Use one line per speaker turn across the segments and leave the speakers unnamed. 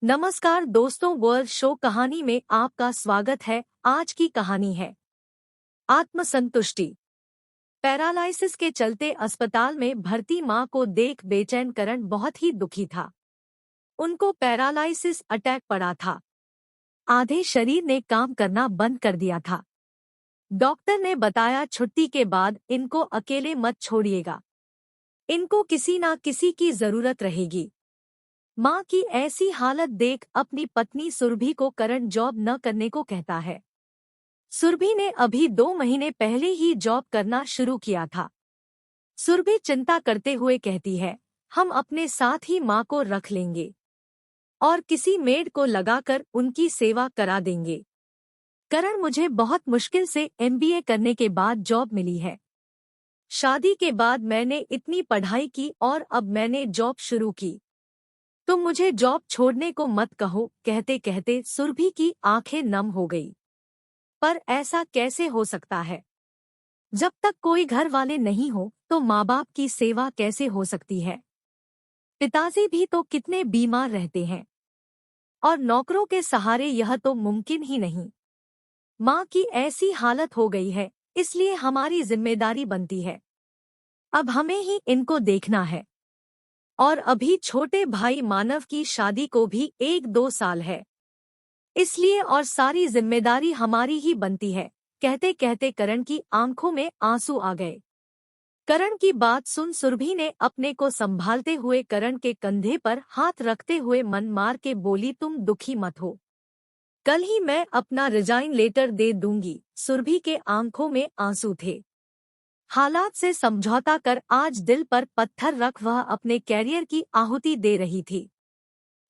नमस्कार दोस्तों, world show कहानी में आपका स्वागत है। आज की कहानी है आत्मसंतुष्टि। पैरालाइसिस के चलते अस्पताल में भर्ती मां को देख बेचैन करण बहुत ही दुखी था। उनको पैरालाइसिस अटैक पड़ा था। आधे शरीर ने काम करना बंद कर दिया था। डॉक्टर ने बताया छुट्टी के बाद इनको अकेले मत छोड़िएगा, इनको किसी ना किसी की जरूरत रहेगी। मां की ऐसी हालत देख अपनी पत्नी सुरभि को करण जॉब न करने को कहता है। सुरभि ने अभी 2 महीने पहले ही जॉब करना शुरू किया था। सुरभि चिंता करते हुए कहती है, हम अपने साथ ही मां को रख लेंगे और किसी मेड को लगाकर उनकी सेवा करा देंगे। करण, मुझे बहुत मुश्किल से एमबीए करने के बाद जॉब मिली है। शादी के बाद मैंने इतनी पढ़ाई की और अब मैंने जॉब शुरू की। तुम मुझे जॉब छोड़ने को मत कहो। कहते कहते सुरभि की आंखें नम हो गई। पर ऐसा कैसे हो सकता है? जब तक कोई घर वाले नहीं हो तो माँ बाप की सेवा कैसे हो सकती है? पिताजी भी तो कितने बीमार रहते हैं और नौकरों के सहारे यह तो मुमकिन ही नहीं। माँ की ऐसी हालत हो गई है, इसलिए हमारी जिम्मेदारी बनती है। अब हमें ही इनको देखना है। और अभी छोटे भाई मानव की शादी को भी 1-2 साल है, इसलिए और सारी जिम्मेदारी हमारी ही बनती है। कहते कहते करण की आंखों में आंसू आ गए। करण की बात सुन सुरभि ने अपने को संभालते हुए करण के कंधे पर हाथ रखते हुए मन मार के बोली, तुम दुखी मत हो, कल ही मैं अपना रिजाइन लेटर दे दूंगी। सुरभि के आंखों में आंसू थे। हालात से समझौता कर आज दिल पर पत्थर रख वह अपने कैरियर की आहुति दे रही थी।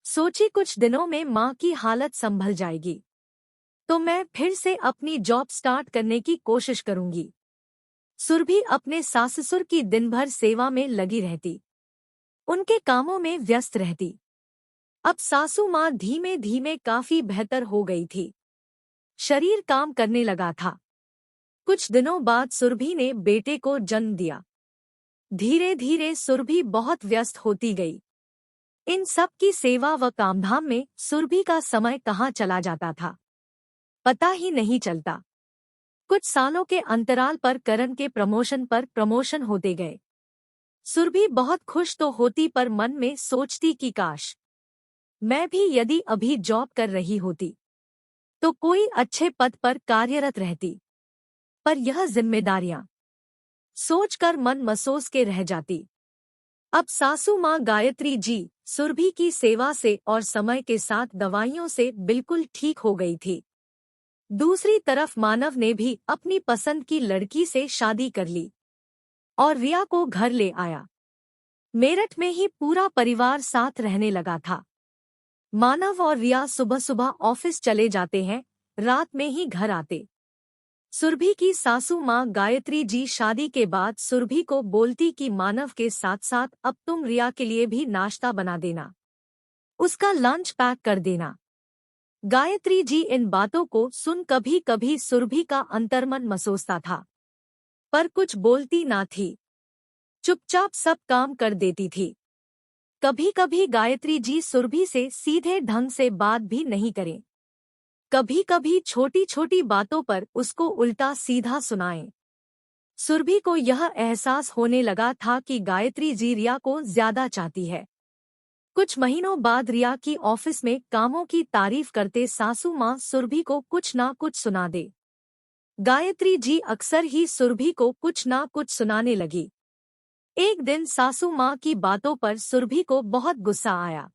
सोची कुछ दिनों में मां की हालत संभल जाएगी तो मैं फिर से अपनी जॉब स्टार्ट करने की कोशिश करूंगी। सुरभि अपने सास-ससुर की दिन भर सेवा में लगी रहती, उनके कामों में व्यस्त रहती। अब सासू मां धीमे धीमे काफी बेहतर हो गई थी। शरीर काम करने लगा था। कुछ दिनों बाद सुरभि ने बेटे को जन्म दिया। धीरे धीरे सुरभि बहुत व्यस्त होती गई। इन सब की सेवा व कामधाम में सुरभि का समय कहाँ चला जाता था, पता ही नहीं चलता। कुछ सालों के अंतराल पर करण के प्रमोशन पर प्रमोशन होते गए। सुरभि बहुत खुश तो होती, पर मन में सोचती कि काश मैं भी यदि अभी जॉब कर रही होती तो कोई अच्छे पद पर कार्यरत रहती। पर यह जिम्मेदारियां सोचकर मन मसोस के रह जाती। अब सासू माँ गायत्री जी सुरभि की सेवा से और समय के साथ दवाइयों से बिल्कुल ठीक हो गई थी। दूसरी तरफ मानव ने भी अपनी पसंद की लड़की से शादी कर ली और रिया को घर ले आया। मेरठ में ही पूरा परिवार साथ रहने लगा था। मानव और रिया सुबह सुबह ऑफिस चले जाते हैं, रात में ही घर आते। सुरभि की सासू माँ गायत्री जी शादी के बाद सुरभि को बोलती कि मानव के साथ साथ अब तुम रिया के लिए भी नाश्ता बना देना, उसका लंच पैक कर देना। गायत्री जी इन बातों को सुन कभी कभी सुरभि का अंतर्मन मसोसता था, पर कुछ बोलती ना थी, चुपचाप सब काम कर देती थी। कभी कभी गायत्री जी सुरभि से सीधे ढंग से बात भी नहीं करें, कभी कभी छोटी छोटी बातों पर उसको उल्टा सीधा सुनाएं। सुरभि को यह एहसास होने लगा था कि गायत्री जी रिया को ज्यादा चाहती है। कुछ महीनों बाद रिया की ऑफिस में कामों की तारीफ करते सासू माँ सुरभि को कुछ ना कुछ सुना दे। गायत्री जी अक्सर ही सुरभि को कुछ ना कुछ सुनाने लगी। एक दिन सासू माँ की बातों पर सुरभि को बहुत गुस्सा आया।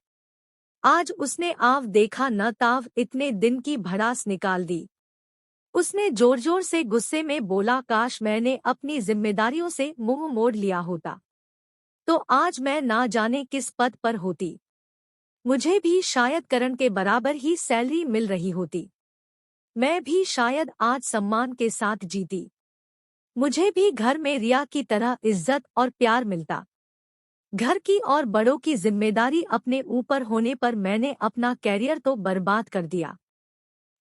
आज उसने आव देखा न ताव इतने दिन की भड़ास निकाल दी। उसने जोर जोर से गुस्से में बोला, काश मैंने अपनी जिम्मेदारियों से मुंह मोड़ लिया होता तो आज मैं ना जाने किस पद पर होती। मुझे भी शायद करण के बराबर ही सैलरी मिल रही होती। मैं भी शायद आज सम्मान के साथ जीती। मुझे भी घर में रिया की तरह इज्जत और प्यार मिलता। घर की और बड़ों की जिम्मेदारी अपने ऊपर होने पर मैंने अपना कैरियर तो बर्बाद कर दिया।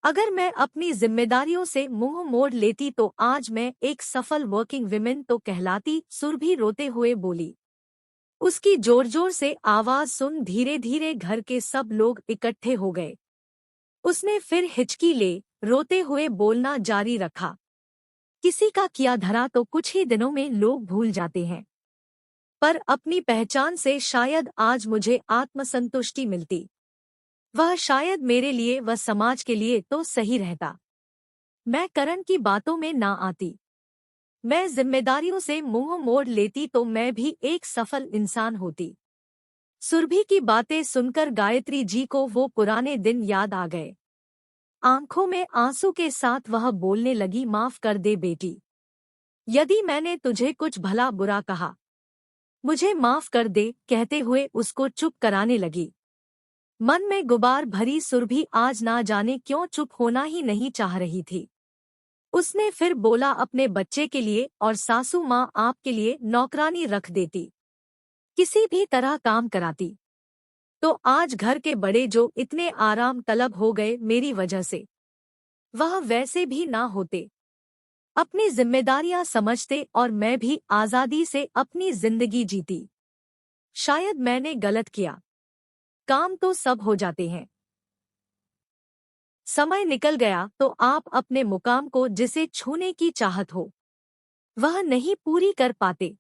अगर मैं अपनी जिम्मेदारियों से मुंह मोड़ लेती तो आज मैं एक सफल वर्किंग विमेन तो कहलाती। सुरभि रोते हुए बोली। उसकी जोर जोर से आवाज सुन धीरे धीरे घर के सब लोग इकट्ठे हो गए। उसने फिर हिचकी ले रोते हुए बोलना जारी रखा, किसी का किया धरा तो कुछ ही दिनों में लोग भूल जाते हैं, पर अपनी पहचान से शायद आज मुझे आत्मसंतुष्टि मिलती। वह शायद मेरे लिए व समाज के लिए तो सही रहता। मैं करण की बातों में ना आती, मैं जिम्मेदारियों से मुंह मोड़ लेती तो मैं भी एक सफल इंसान होती। सुरभि की बातें सुनकर गायत्री जी को वो पुराने दिन याद आ गए। आंखों में आंसू के साथ वह बोलने लगी, माफ कर दे बेटी, यदि मैंने तुझे कुछ भला बुरा कहा, मुझे माफ कर दे। कहते हुए उसको चुप कराने लगी। मन में गुबार भरी सुरभि आज ना जाने क्यों चुप होना ही नहीं चाह रही थी। उसने फिर बोला, अपने बच्चे के लिए और सासू माँ आपके लिए नौकरानी रख देती, किसी भी तरह काम कराती, तो आज घर के बड़े जो इतने आराम तलब हो गए मेरी वजह से, वह वैसे भी ना होते। अपनी जिम्मेदारियां समझते और मैं भी आजादी से अपनी जिंदगी जीती। शायद मैंने गलत किया, काम तो सब हो जाते हैं। समय निकल गया तो आप अपने मुकाम को जिसे छूने की चाहत हो, वह नहीं पूरी कर पाते।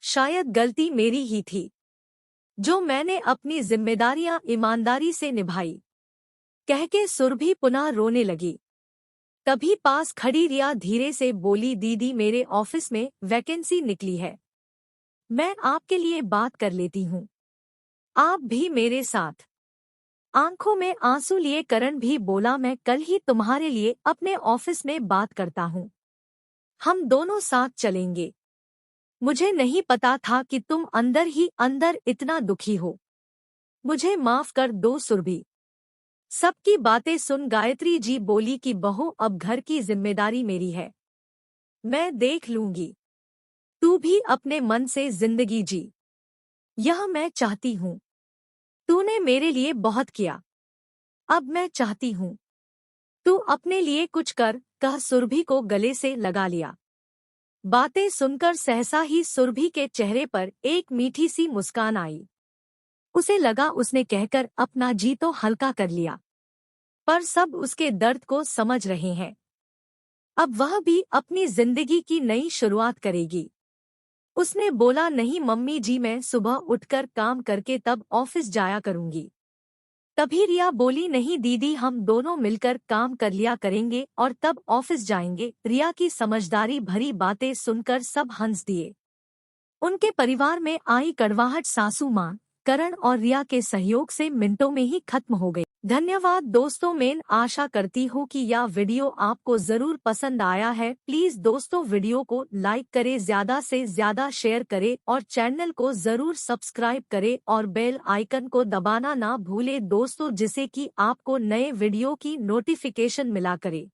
शायद गलती मेरी ही थी, जो मैंने अपनी जिम्मेदारियां ईमानदारी से निभाई। कहके सुरभि पुनः रोने लगी। तभी पास खड़ी रिया धीरे से बोली, दीदी मेरे ऑफिस में वैकेंसी निकली है, मैं आपके लिए बात कर लेती हूँ, आप भी मेरे साथ। आंखों में आंसू लिए करण भी बोला, मैं कल ही तुम्हारे लिए अपने ऑफिस में बात करता हूँ, हम दोनों साथ चलेंगे। मुझे नहीं पता था कि तुम अंदर ही अंदर इतना दुखी हो, मुझे माफ कर दो सुरभि। सबकी बातें सुन गायत्री जी बोली कि बहू अब घर की जिम्मेदारी मेरी है, मैं देख लूंगी, तू भी अपने मन से जिंदगी जी, यह मैं चाहती हूँ। तूने मेरे लिए बहुत किया, अब मैं चाहती हूँ तू अपने लिए कुछ कर। कह सुरभि को गले से लगा लिया। बातें सुनकर सहसा ही सुरभि के चेहरे पर एक मीठी सी मुस्कान आई। उसे लगा उसने कहकर अपना जी तो हल्का कर लिया, पर सब उसके दर्द को समझ रहे हैं। अब वह भी अपनी जिंदगी की नई शुरुआत करेगी। उसने बोला, नहीं मम्मी जी, मैं सुबह उठकर काम करके तब ऑफिस जाया करूंगी। तभी रिया बोली, नहीं दीदी, हम दोनों मिलकर काम कर लिया करेंगे और तब ऑफिस जाएंगे। रिया की समझदारी भरी बातें सुनकर सब हंस दिए। उनके परिवार में आई कड़वाहट सासू मां, करण और रिया के सहयोग से मिनटों में ही खत्म हो गई। धन्यवाद दोस्तों, मैं आशा करती हूँ कि यह वीडियो आपको जरूर पसंद आया है। प्लीज दोस्तों वीडियो को लाइक करें, ज्यादा से ज्यादा शेयर करें और चैनल को जरूर सब्सक्राइब करें और बेल आइकन को दबाना ना भूलें दोस्तों, जिससे कि आपको नए वीडियो की नोटिफिकेशन मिला करे।